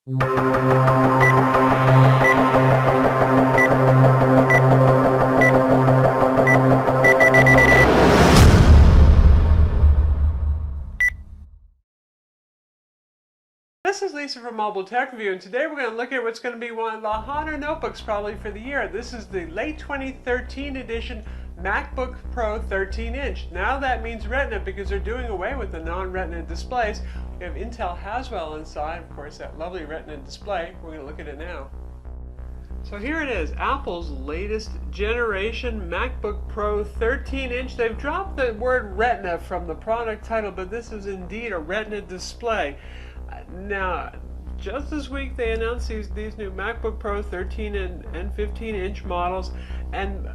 This is Lisa from Mobile Tech Review, and today we're going to look at what's going to be one of the hotter notebooks probably for the year. This is the late 2013 edition MacBook Pro 13-inch. Now that means Retina because they're doing away with the non-Retina displays. We have Intel Haswell inside, of course, that lovely Retina display. We're going to look at it now. So here it is, Apple's latest generation MacBook Pro 13-inch. They've dropped the word Retina from the product title, but this is indeed a Retina display. Now, just this week they announced these new MacBook Pro 13 and 15-inch models, and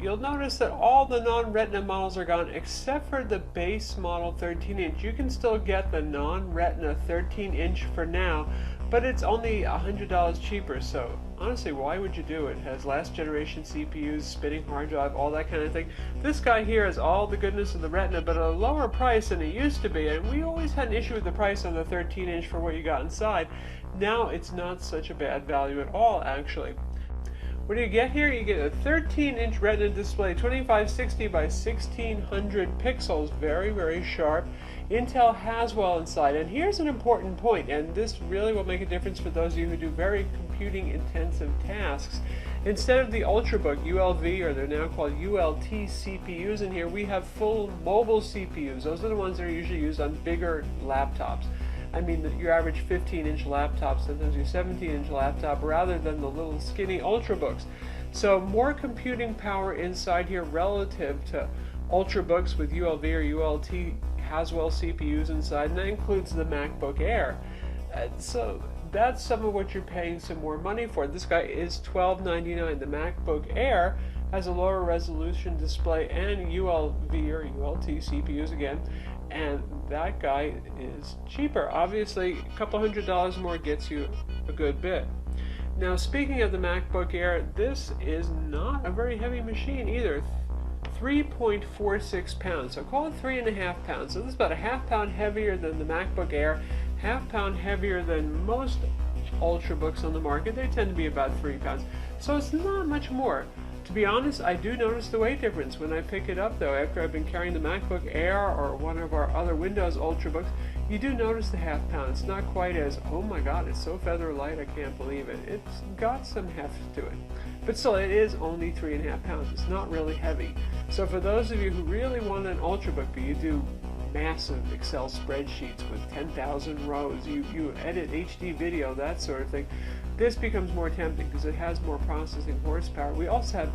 you'll notice that all the non-Retina models are gone except for the base model 13-inch. You can still get the non-Retina 13-inch for now, but it's only $100 cheaper, so honestly, why would you do it? It has last generation CPUs, spinning hard drive, all that kind of thing. This guy here has all the goodness of the Retina, but at a lower price than it used to be, and we always had an issue with the price on the 13-inch for what you got inside. Now it's not such a bad value at all, actually. What do you get here? You get a 13-inch Retina display, 2560 by 1600 pixels, very, very sharp. Intel Haswell inside, and here's an important point, and this really will make a difference for those of you who do very computing intensive tasks. Instead of the Ultrabook ULV, or they're now called ULT CPUs in here, we have full mobile CPUs. Those are the ones that are usually used on bigger laptops. I mean, your average 15-inch laptop, sometimes your 17-inch laptop, rather than the little skinny Ultrabooks. So more computing power inside here relative to Ultrabooks with ULV or ULT Haswell CPUs inside, and that includes the MacBook Air. So that's some of what you're paying some more money for. This guy is $12.99. The MacBook Air has a lower resolution display and ULV or ULT CPUs again, and that guy is cheaper. Obviously, a couple $100 more gets you a good bit. Now, speaking of the MacBook Air, this is not a very heavy machine either. 3.46 pounds, so call it 3.5 pounds. So this is about a half pound heavier than the MacBook Air, half pound heavier than most Ultrabooks on the market. They tend to be about 3 pounds. So it's not much more. To be honest, I do notice the weight difference when I pick it up though. After I've been carrying the MacBook Air or one of our other Windows Ultrabooks, you do notice the half pound. It's not quite as, oh my god, it's so feather light, I can't believe it. It's got some heft to it. But still, it is only 3.5 pounds. It's not really heavy. So for those of you who really want an Ultrabook, but you do massive Excel spreadsheets with 10,000 rows, you edit HD video, that sort of thing, this becomes more tempting because it has more processing horsepower. We also have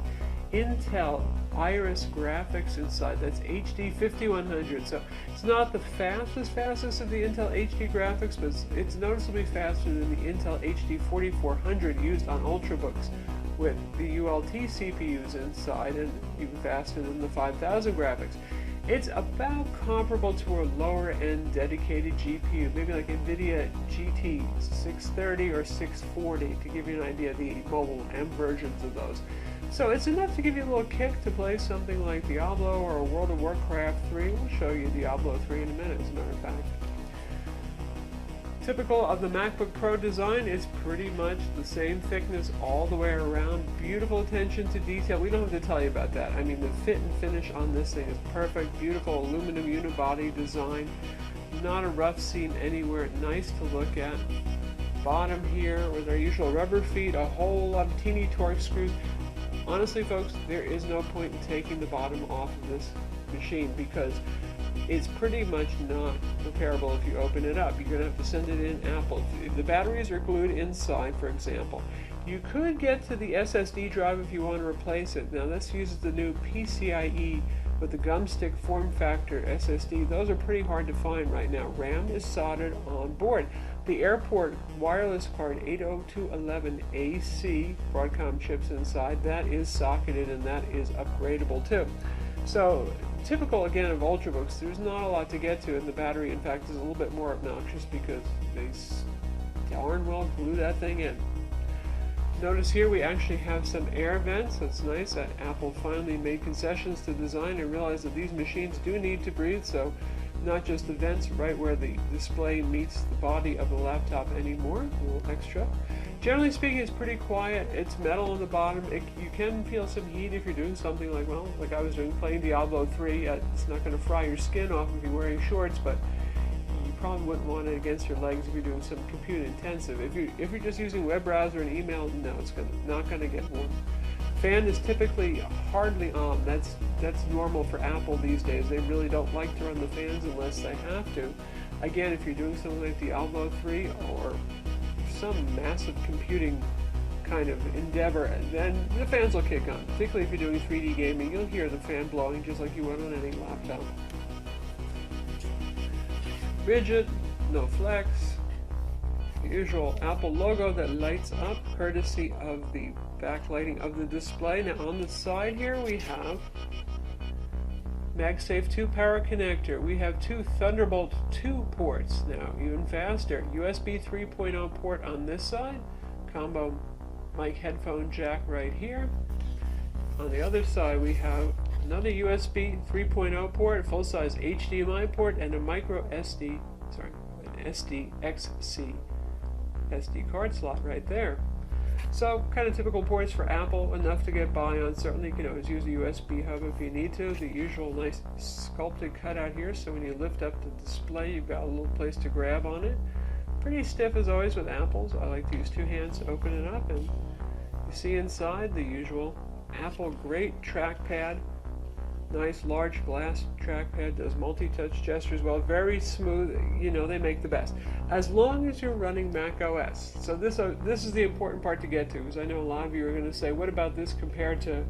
Intel Iris graphics inside. That's HD 5100. So it's not the fastest of the Intel HD graphics, but it's noticeably faster than the Intel HD 4400 used on Ultrabooks with the ULT CPUs inside, and even faster than the 5000 graphics. It's about comparable to a lower end dedicated GPU, maybe like NVIDIA GT 630 or 640 to give you an idea of the mobile M versions of those. So it's enough to give you a little kick to play something like Diablo or World of Warcraft 3. We'll show you Diablo 3 in a minute, as a matter of fact. Typical of the MacBook Pro design is pretty much the same thickness all the way around. Beautiful attention to detail. We don't have to tell you about that. I mean, the fit and finish on this thing is perfect. Beautiful aluminum unibody design. Not a rough seam anywhere. Nice to look at. Bottom here with our usual rubber feet. A whole lot of teeny torque screws. Honestly, folks, there is no point in taking the bottom off of this machine because it's pretty much not repairable if you open it up. You're going to have to send it in Apple. If the batteries are glued inside, for example, you could get to the SSD drive if you want to replace it. Now this uses the new PCIe with the gumstick form factor SSD. Those are pretty hard to find right now. RAM is soldered on board. The Airport wireless card 802.11ac Broadcom chips inside, that is socketed and that is upgradable too. So typical again of Ultrabooks, there's not a lot to get to, and the battery in fact is a little bit more obnoxious because they darn well glue that thing in. Notice here we actually have some air vents. That's nice that Apple finally made concessions to design and realized that these machines do need to breathe, so not just the vents right where the display meets the body of the laptop anymore, a little extra. Generally speaking, it's pretty quiet. It's metal on the bottom. You can feel some heat if you're doing something like, well, like I was doing, playing Diablo 3. It's not going to fry your skin off if you're wearing shorts, but you probably wouldn't want it against your legs if you're doing some compute intensive. If you're just using web browser and email, no, it's not going to get warm. Fan is typically hardly on. That's normal for Apple these days. They really don't like to run the fans unless they have to. Again, if you're doing something like Diablo 3 or some massive computing kind of endeavor, then the fans will kick on. Particularly if you're doing 3D gaming, you'll hear the fan blowing just like you would on any laptop. Rigid, no flex. The usual Apple logo that lights up, courtesy of the backlighting of the display. Now on the side here we have MagSafe 2 power connector. We have two Thunderbolt 2 ports now, even faster. USB 3.0 port on this side, combo mic headphone jack right here. On the other side we have another USB 3.0 port, full-size HDMI port, and a micro SD, an SDXC SD card slot right there. So, kind of typical ports for Apple, enough to get by on. Certainly you can always use a USB hub if you need to. The usual nice sculpted cutout here, so when you lift up the display, you've got a little place to grab on it. Pretty stiff as always with Apples. I like to use two hands to open it up, and you see inside the usual Apple great trackpad. Nice large glass trackpad, does multi-touch gestures well, very smooth. You know, they make the best. As long as you're running Mac OS. So this is the important part to get to, because I know a lot of you are going to say, what about this compared to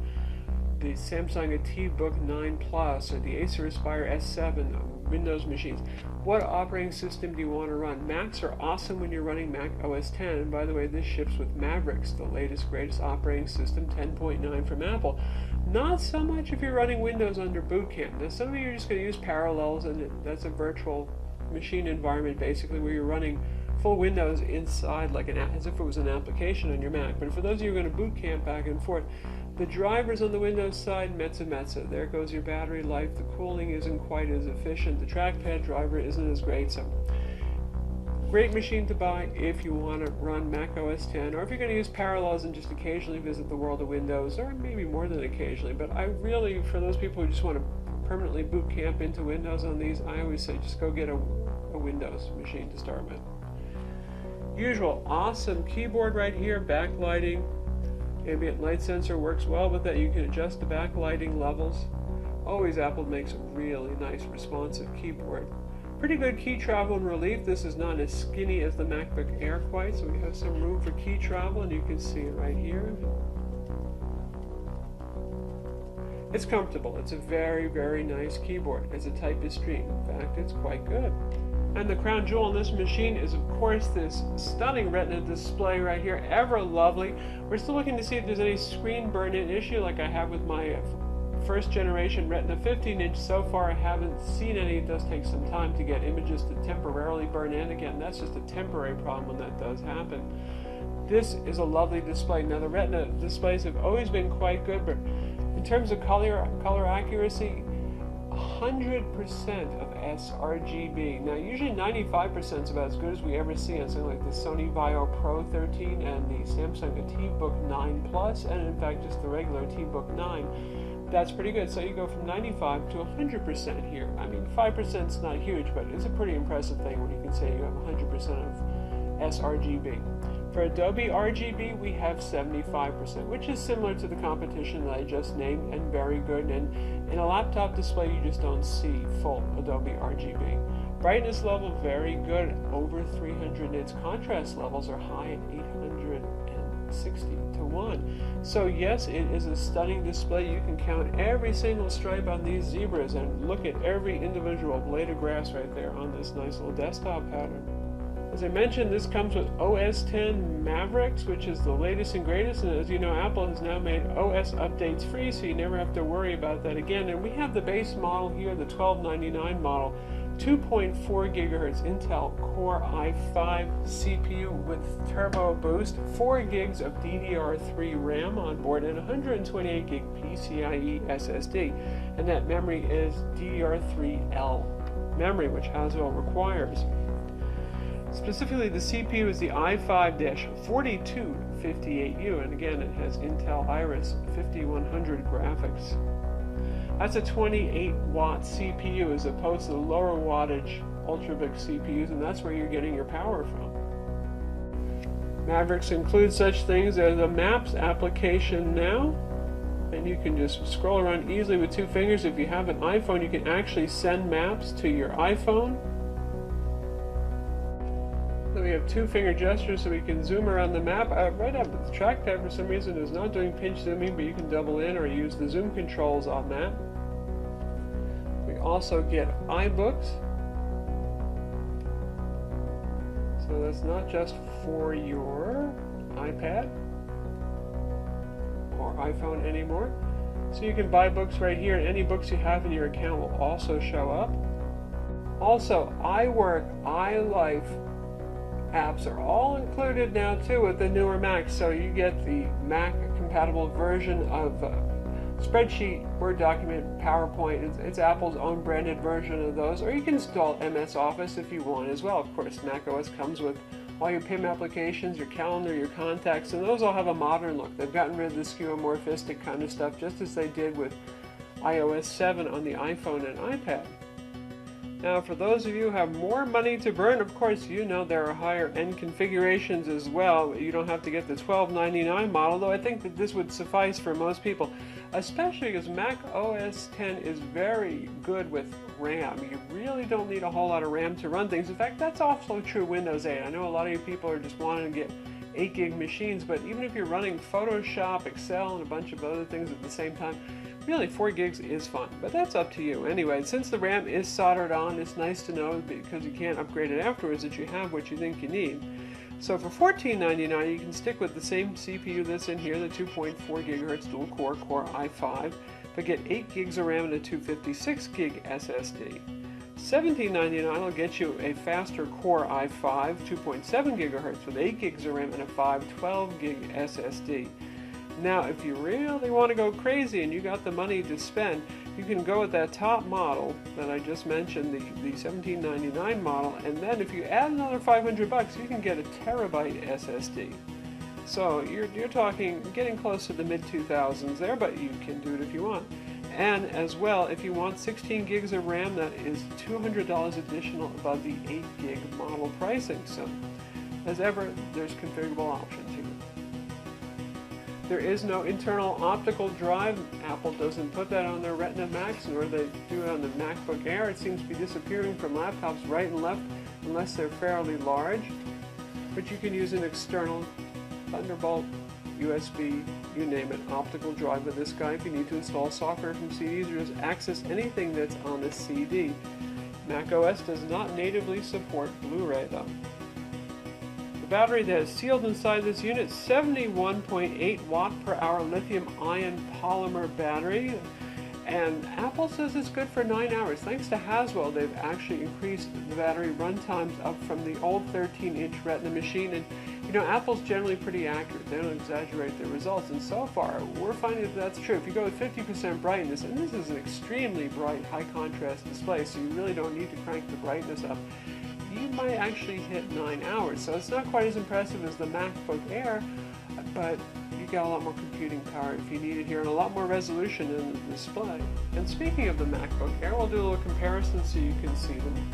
the Samsung AtiBook 9 Plus or the Acer Aspire S7 Windows machines? What operating system do you want to run? Macs are awesome when you're running Mac OS 10, and by the way, this ships with Maveriks, the latest, greatest operating system, 10.9 from Apple. Not so much if you're running Windows under Boot Camp. Now, some of you are just going to use Parallels, and that's a virtual machine environment, basically, where you're running full Windows inside, like as if it was an application on your Mac. But for those of you who are going to boot camp back and forth, the drivers on the Windows side, metza. There goes your battery life. The cooling isn't quite as efficient. The trackpad driver isn't as great. So, great machine to buy if you want to run Mac OS 10, or if you're going to use Parallels and just occasionally visit the world of Windows, or maybe more than occasionally. But I really, for those people who just want to permanently boot camp into Windows on these, I always say just go get a Windows machine to start with. Usual awesome keyboard right here, backlighting. Ambient light sensor works well with that. You can adjust the backlighting levels. Always Apple makes a really nice responsive keyboard. Pretty good key travel and relief. This is not as skinny as the MacBook Air quite, so we have some room for key travel, and you can see it right here. It's comfortable. It's a very, very nice keyboard. As a typist dream. In fact, it's quite good. And the crown jewel on this machine is, of course, this stunning Retina display right here. Ever lovely. We're still looking to see if there's any screen burn-in issue like I have with my first generation Retina 15-inch. So far I haven't seen any. It does take some time to get images to temporarily burn in. Again, that's just a temporary problem when that does happen. This is a lovely display. Now the Retina displays have always been quite good, but in terms of color accuracy, 100% of sRGB. Now usually 95% is about as good as we ever see on something like the Sony Vaio Pro 13 and the Samsung AtiBook 9 Plus, and in fact just the regular AtiBook 9. That's pretty good. So you go from 95 to 100% here. I mean, 5% is not huge, but it's a pretty impressive thing when you can say you have 100% of sRGB. For Adobe RGB, we have 75%, which is similar to the competition that I just named, and very good. And in a laptop display, you just don't see full Adobe RGB. Brightness level, very good, over 300 nits. Contrast levels are high at 860 to 1. So yes, it is a stunning display. You can count every single stripe on these zebras and look at every individual blade of grass right there on this nice little desktop pattern. As I mentioned, this comes with OS X Maveriks, which is the latest and greatest, and as you know, Apple has now made OS updates free, so you never have to worry about that again. And we have the base model here, the $1299 model, 2.4 gigahertz Intel Core i5 CPU with Turbo Boost, 4 gigs of DDR3 RAM on board, and 128 gig PCIe SSD, and that memory is DDR3L memory, which Haswell requires. Specifically, the CPU is the i5-4258U, and again, it has Intel Iris 5100 graphics. That's a 28-watt CPU as opposed to the lower wattage ultra-book CPUs, and that's where you're getting your power from. Maffirex includes such things as a Maps application now, and you can just scroll around easily with 2 fingers. If you have an iPhone, you can actually send maps to your iPhone. Then we have 2-finger gestures so we can zoom around the map. Right up the trackpad for some reason is not doing pinch zooming, but you can double in or use the zoom controls on that. We also get iBooks. So that's not just for your iPad or iPhone anymore. So you can buy books right here, and any books you have in your account will also show up. Also, iWork, iLife apps are all included now too with the newer Macs. So you get the Mac compatible version of spreadsheet, Word document, PowerPoint. It's Apple's own branded version of those, or you can install MS Office if you want as well. Of course, Mac OS comes with all your PIM applications, your calendar, your contacts, and those all have a modern look. They've gotten rid of the skeuomorphistic kind of stuff, just as they did with iOS 7 on the iPhone and iPad. Now, for those of you who have more money to burn, of course, you know there are higher end configurations as well. You don't have to get the $12.99 model, though I think that this would suffice for most people, especially because Mac OS X is very good with RAM. You really don't need a whole lot of RAM to run things. In fact, that's also true Windows 8. I know a lot of you people are just wanting to get 8 gig machines, but even if you're running Photoshop, Excel, and a bunch of other things at the same time, really 4 gigs is fine, but that's up to you. Anyway, since the RAM is soldered on, it's nice to know, because you can't upgrade it afterwards, that you have what you think you need. So for $14.99, you can stick with the same CPU that's in here, the 2.4 gigahertz dual core Core i5, but get 8 gigs of RAM and a 256 gig SSD. $17.99 will get you a faster Core i5, 2.7 gigahertz with 8 gigs of RAM and a 512 gig SSD. Now, if you really want to go crazy and you got the money to spend, you can go with that top model that I just mentioned, the $17.99 model, and then if you add another $500, you can get a terabyte SSD. So you're talking getting close to the mid-2000s there, but you can do it if you want. And as well, if you want 16 gigs of RAM, that is $200 additional above the 8 gig model pricing. So, as ever, there's configurable options here. There is no internal optical drive. Apple doesn't put that on their Retina Macs, nor they do it on the MacBook Air. It seems to be disappearing from laptops right and left, unless they're fairly large. But you can use an external Thunderbolt, USB, you name it, optical drive with this guy if you need to install software from CDs or just access anything that's on a CD. Mac OS does not natively support Blu-ray though. The battery that is sealed inside this unit, 71.8 watt per hour lithium-ion polymer battery, and Apple says it's good for 9 hours. Thanks to Haswell, they've actually increased the battery run times up from the old 13-inch Retina machine, and you know, Apple's generally pretty accurate. They don't exaggerate their results, and so far, we're finding that that's true. If you go with 50% brightness, and this is an extremely bright, high-contrast display, so you really don't need to crank the brightness up, you might actually hit 9 hours. So it's not quite as impressive as the MacBook Air, but you got a lot more computing power if you need it here, and a lot more resolution in the display. And speaking of the MacBook Air, we'll do a little comparison so you can see them.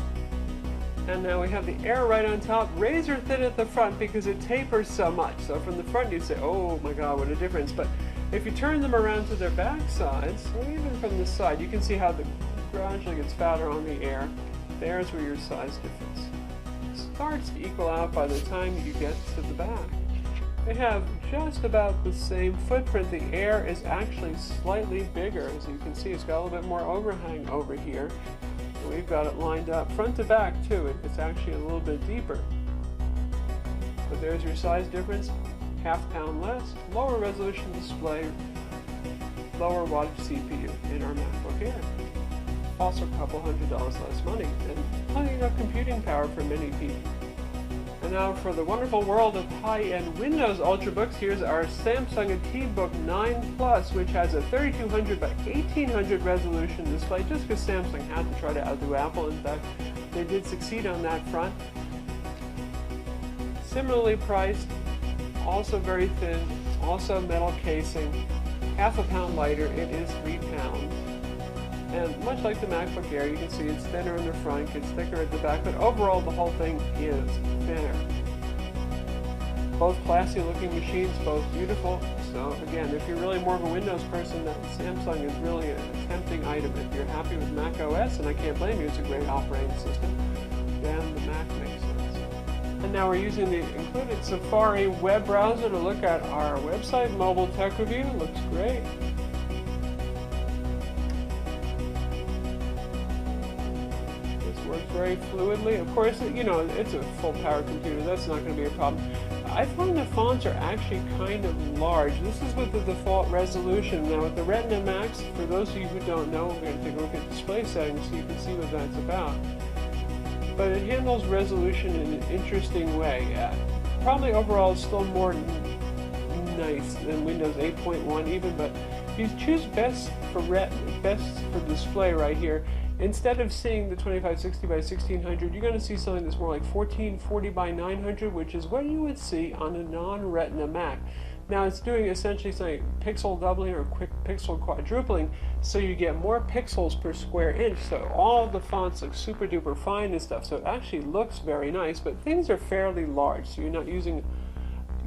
And now we have the Air right on top, razor thin at the front because it tapers so much. So from the front you say, oh my god, what a difference. But if you turn them around to their back sides, or even from the side, you can see how the gradually gets fatter on the Air. There's where your size difference starts to equal out by the time you get to the back. They have just about the same footprint. The Air is actually slightly bigger. As you can see, it's got a little bit more overhang over here. And we've got it lined up front to back too. It's actually a little bit deeper. But there's your size difference. Half pound less, lower resolution display, lower wattage CPU in our MacBook Air. Also a couple $100 less money, and plenty enough computing power for many people. And now for the wonderful world of high-end Windows Ultrabooks, here's our Samsung T-Book 9 Plus, which has a 3200 by 1800 resolution display, just because Samsung had to try to outdo Apple. In fact, they did succeed on that front. Similarly priced, also very thin, also metal casing, half a pound lighter. It is 3 pounds. And much like the MacBook Air, you can see it's thinner in the front, gets thicker at the back, but overall the whole thing is thinner. Both classy looking machines, both beautiful. So again, if you're really more of a Windows person, then Samsung is really a tempting item. If you're happy with Mac OS, and I can't blame you, it's a great operating system, then the Mac makes sense. And now we're using the included Safari web browser to look at our website, Mobile Tech Review. Looks great. Works very fluidly. Of course, you know, it's a full power computer. That's not going to be a problem. I find the fonts are actually kind of large. This is with the default resolution. Now with the Retina Max, for those of you who don't know, we're going to take a look at display settings so you can see what that's about. But it handles resolution in an interesting way. Probably overall it's still more nice than Windows 8.1 even, but if you choose best for display right here, instead of seeing the 2560 by 1600, you're going to see something that's more like 1440 by 900, which is what you would see on a non-Retina Mac. Now it's doing essentially something pixel doubling or quick pixel quadrupling, so you get more pixels per square inch, so all the fonts look super duper fine and stuff, so it actually looks very nice, but things are fairly large, so you're not using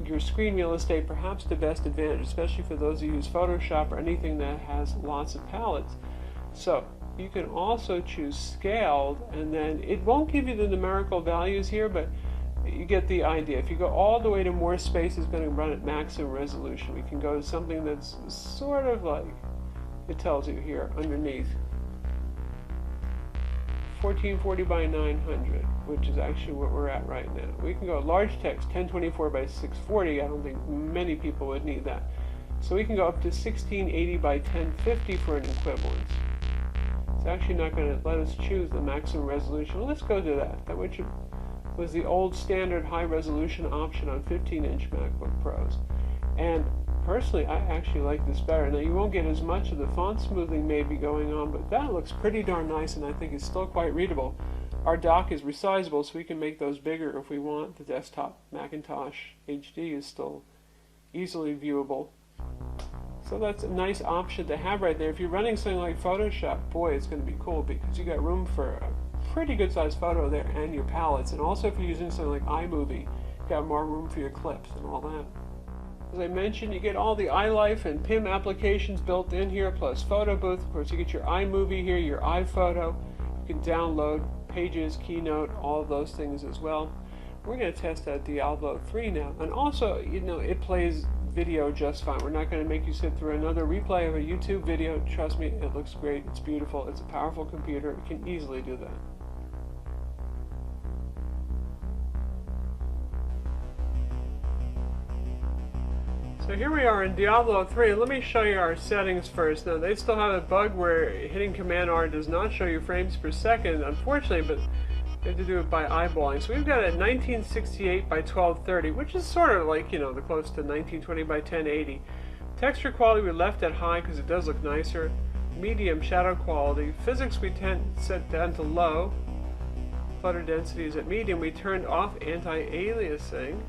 your screen real estate perhaps to best advantage, especially for those who use Photoshop or anything that has lots of palettes. So you can also choose scaled, and then it won't give you the numerical values here, but you get the idea. If you go all the way to more space, it's going to run at maximum resolution. We can go to something that's sort of like, it tells you here underneath, 1440 by 900, which is actually what we're at right now. We can go large text, 1024 by 640. I don't think many people would need that. So we can go up to 1680 by 1050 for an equivalence. It's actually not going to let us choose the maximum resolution. Well, let's go to that, which was the old standard high resolution option on 15-inch MacBook Pros. And personally, I actually like this better. Now, you won't get as much of the font smoothing maybe going on, but that looks pretty darn nice, and I think it's still quite readable. Our dock is resizable, so we can make those bigger if we want. The desktop Macintosh HD is still easily viewable. So that's a nice option to have right there. If you're running something like Photoshop, boy, it's going to be cool because you got room for a pretty good sized photo there and your palettes. And also if you're using something like iMovie, you got more room for your clips and all that. As I mentioned, you get all the iLife and PIM applications built in here, plus Photo Booth. Of course, you get your iMovie here, your iPhoto. You can download Pages, Keynote, all of those things as well. We're going to test out Diablo 3 now. And also, you know, it plays video just fine. We're not going to make you sit through another replay of a YouTube video. Trust me, it looks great. It's beautiful. It's a powerful computer. It can easily do that. So here we are in Diablo 3. Let me show you our settings first. Now, they still have a bug where hitting Command R does not show you frames per second, unfortunately, but you have to do it by eyeballing. So we've got a 1968 by 1230, which is sort of like, you know, the close to 1920 by 1080. Texture quality we left at high because it does look nicer. Medium shadow quality. Physics we set down to low. Clutter density is at medium. We turned off anti-aliasing.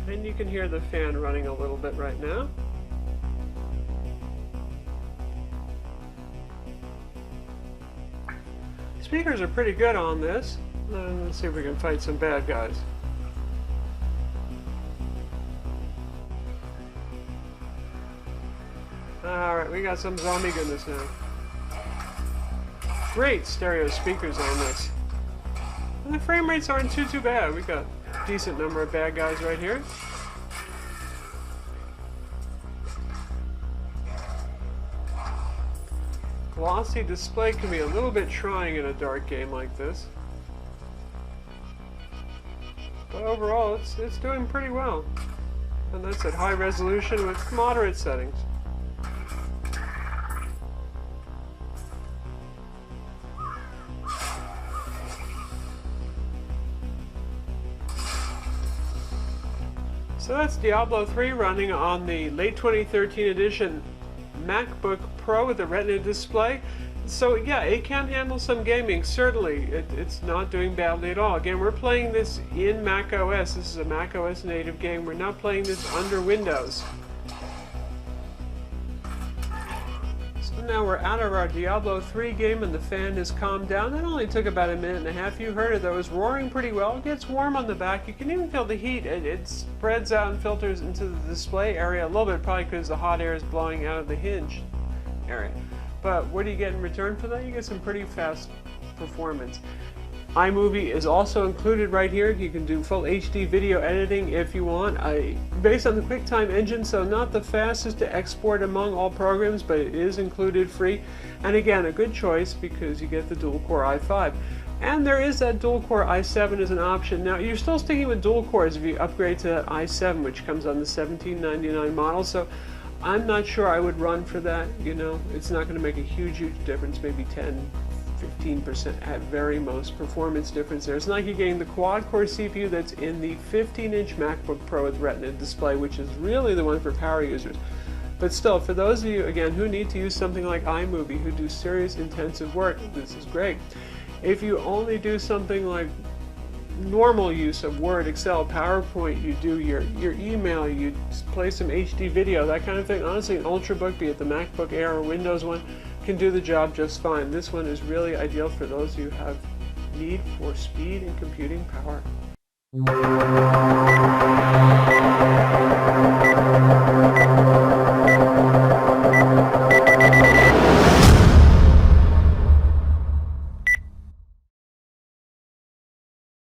And you can hear the fan running a little bit right now. Speakers are pretty good on this. Let's see if we can fight some bad guys. Alright, we got some zombie goodness now. Great stereo speakers on this. And the frame rates aren't too bad. We got a decent number of bad guys right here. Glossy display can be a little bit trying in a dark game like this. But overall, it's doing pretty well. And that's at high resolution with moderate settings. So that's Diablo 3 running on the late 2013 edition MacBook Pro with a Retina display. So yeah, it can handle some gaming, certainly. It's not doing badly at all. Again, we're playing this in Mac OS. This is a Mac OS native game. We're not playing this under Windows. So now we're out of our Diablo 3 game and the fan has calmed down. That only took about a minute and a half. You heard it though. It was roaring pretty well. It gets warm on the back. You can even feel the heat. It spreads out and filters into the display area a little bit, probably because the hot air is blowing out of the hinge area. But what do you get in return for that? You get some pretty fast performance. iMovie is also included right here. You can do full HD video editing if you want. Based on the QuickTime engine, so not the fastest to export among all programs, but it is included free. And again, a good choice because you get the dual-core i5. And there is that dual-core i7 as an option. Now, you're still sticking with dual cores if you upgrade to that i7, which comes on the $1799 model. So I'm not sure I would run for that. You know, it's not going to make a huge difference, maybe 10-15% at very most performance difference there. It's not like you're getting the quad-core CPU that's in the 15-inch MacBook Pro with Retina display, which is really the one for power users. But still, for those of you, again, who need to use something like iMovie, who do serious intensive work, this is great. If you only do something like normal use of Word, Excel, PowerPoint, you do your email, you play some HD video, that kind of thing, honestly, an Ultrabook, be it the MacBook Air or Windows one, can do the job just fine. This one is really ideal for those who have need for speed and computing power.